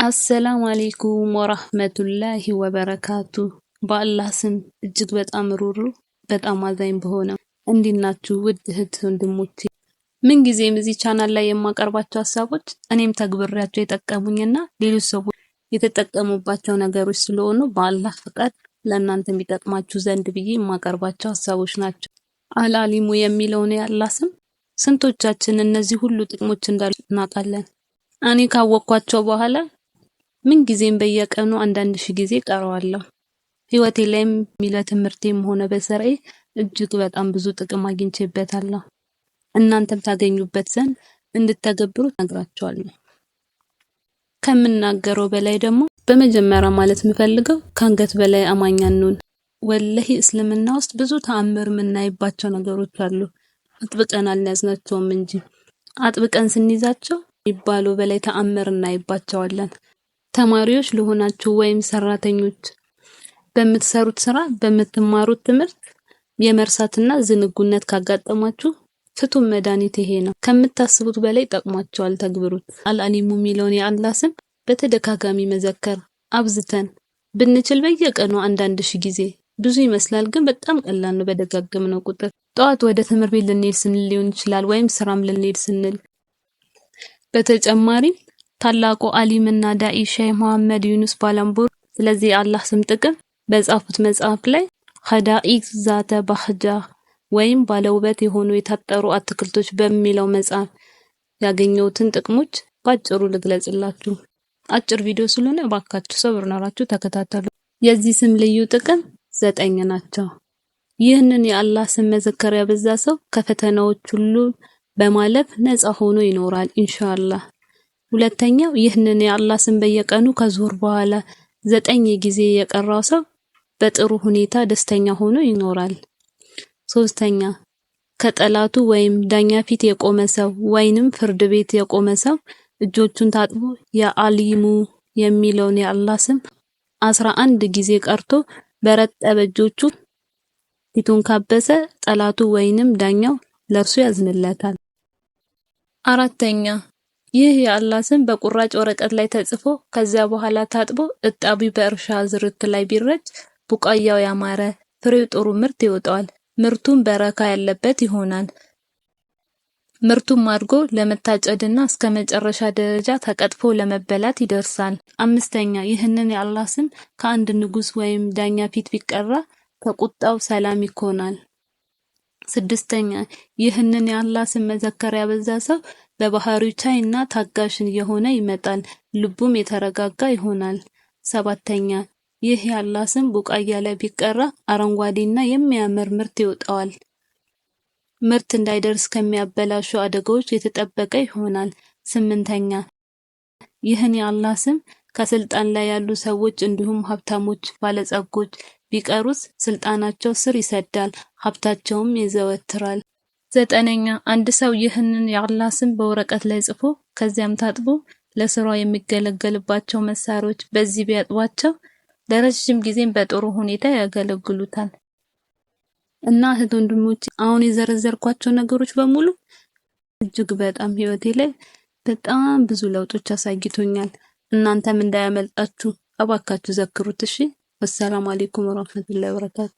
አሰላሙ አለይኩም ወራህመቱላሂ ወበረካቱ። በአላህ ስም እጅግ በጣም ሩሩ በጣም አዛኝ በሆነ እንዲናችሁ ውድ እህት ወንድሞቼ፣ ምን ጊዜም እዚህ ቻናል ላይ የማቀርባቸው ሐሳቦች እኔም ተግብሬያቸው የጠቀሙኝና ሌሎች ሰዎች የተጠቀሙባቸው ነገሮች ስለሆኑ በአላህ ፍቃድ ለእናንተ የሚጠቅማችሁ ዘንድ ብዬ የማቀርባቸው ሐሳቦች ናቸው። አልዓሊሙ የሚለውን የአላህ ስም ስንቶቻችን እነዚህ ሁሉ ጥቅሞች እንዳሉ እናውቃለን? እኔ ካወቅኳቸው በኋላ ምን ጊዜም በየቀኑ አንዳንድ ሺህ ጊዜ ቀረዋለሁ። ህይወቴ ላይም ለትምህርቴም ሆነ በስራዬ እጅግ በጣም ብዙ ጥቅም አግኝቼበታለሁ። እናንተም ታገኙበት ዘንድ እንድትተገብሩት ነግራችኋለሁ። ከምናገረው በላይ ደግሞ በመጀመሪያ ማለት የምፈልገው ከአንገት በላይ አማኝ አንሁን። ወላሂ እስልምና ውስጥ ብዙ ተአምር የምናይባቸው ነገሮች አሉ። አጥብቀን አልያዝናቸውም እንጂ አጥብቀን ስንይዛቸው የሚባለው በላይ ተአምር እናይባቸዋለን። ተማሪዎች ለሆናችሁ ወይም ሰራተኞች በምትሰሩት ስራ በምትማሩት ትምህርት የመርሳትና ዝንጉነት ካጋጠማችሁ ፍቱን መድኃኒት ይሄ ነው። ከምታስቡት በላይ ጠቅሟቸዋል፣ ተግብሩት። አልዓሊሙ የሚለውን የአላህ ስም በተደጋጋሚ መዘከር አብዝተን ብንችል በየቀኑ አንዳንድ ሺህ ጊዜ። ብዙ ይመስላል ግን በጣም ቀላል ነው በደጋገምነው ቁጥር። ጠዋት ወደ ትምህርት ቤት ልንሄድ ስንል ሊሆን ይችላል ወይም ስራም ልንሄድ ስንል። በተጨማሪ ታላቁ ዓሊምና ዳኢ ሼህ መሐመድ ዩኑስ ባላምቡር ስለዚህ የአላህ ስም ጥቅም በጻፉት መጽሐፍ ላይ ኸዳኢቅ ዛተ ባህጃ ወይም ባለውበት የሆኑ የታጠሩ አትክልቶች በሚለው መጽሐፍ ያገኘሁትን ጥቅሞች ባጭሩ ልግለጽላችሁ። አጭር ቪዲዮ ስለሆነ እባካችሁ ሰብር ኖራችሁ ተከታተሉ። የዚህ ስም ልዩ ጥቅም 9 ናቸው። ይህንን የአላህ ስም መዘከር ያበዛ ሰው ከፈተናዎች ሁሉ በማለፍ ነፃ ሆኖ ይኖራል ኢንሻአላህ። ሁለተኛው ይህንን የአላህ ስም በየቀኑ ከዙህር በኋላ 9 ጊዜ የቀራው ሰው በጥሩ ሁኔታ ደስተኛ ሆኖ ይኖራል። ሶስተኛ ከጠላቱ ወይም ዳኛ ፊት የቆመ ሰው ወይንም ፍርድ ቤት የቆመ ሰው እጆቹን ታጥቦ የአሊሙ የሚለውን የአላህ ስም 11 ጊዜ ቀርቶ በረጠበ እጆቹ ፊቱን ካበሰ ጠላቱ ወይንም ዳኛው ለርሱ ያዝንለታል። አራተኛ ይህ የአላህ ስም በቁራጭ ወረቀት ላይ ተጽፎ ከዚያ በኋላ ታጥቦ እጣቢ በእርሻ ዝርት ላይ ቢረጭ ቡቃያው ያማረ ፍሬው ጥሩ ምርት ይወጣዋል። ምርቱም በረካ ያለበት ይሆናል። ምርቱም አድጎ ለመታጨድና እስከ መጨረሻ ደረጃ ተቀጥፎ ለመበላት ይደርሳል። አምስተኛ ይህንን የአላህ ስም ከአንድ ንጉስ ወይም ዳኛ ፊት ቢቀራ ከቁጣው ሰላም ይኮናል። ስድስተኛ ይህንን የአላህ ስም መዘከር ያበዛ ሰው በባህሪው ቻይና ታጋሽን የሆነ ይመጣል፣ ልቡም የተረጋጋ ይሆናል። ሰባተኛ ይህ የአላህ ስም ቡቃያ ላይ ቢቀራ አረንጓዴና የሚያምር ምርት ይወጣዋል። ምርት እንዳይደርስ ከሚያበላሹ አደጋዎች የተጠበቀ ይሆናል። ስምንተኛ ይህን የአላህ ስም ከስልጣን ላይ ያሉ ሰዎች እንዲሁም ሀብታሞች፣ ባለጸጎች ቢቀሩስ ስልጣናቸው ስር ይሰዳል፣ ሀብታቸውም ይዘወትራል። ዘጠነኛ አንድ ሰው ይህንን የአላህ ስም በወረቀት ላይ ጽፎ ከዚያም ታጥቦ ለስራው የሚገለገልባቸው መሳሪያዎች በዚህ ቢያጥቧቸው ለረጅም ጊዜም በጥሩ ሁኔታ ያገለግሉታል። እና እህት ወንድሞቼ አሁን የዘረዘርኳቸው ነገሮች በሙሉ እጅግ በጣም ህይወቴ ላይ በጣም ብዙ ለውጦች አሳይቶኛል። እናንተም እንዳያመልጣችሁ እባካችሁ ዘክሩት እሺ። ወሰላሙ አለይኩም ወራህመቱላሂ ወበረካቱ።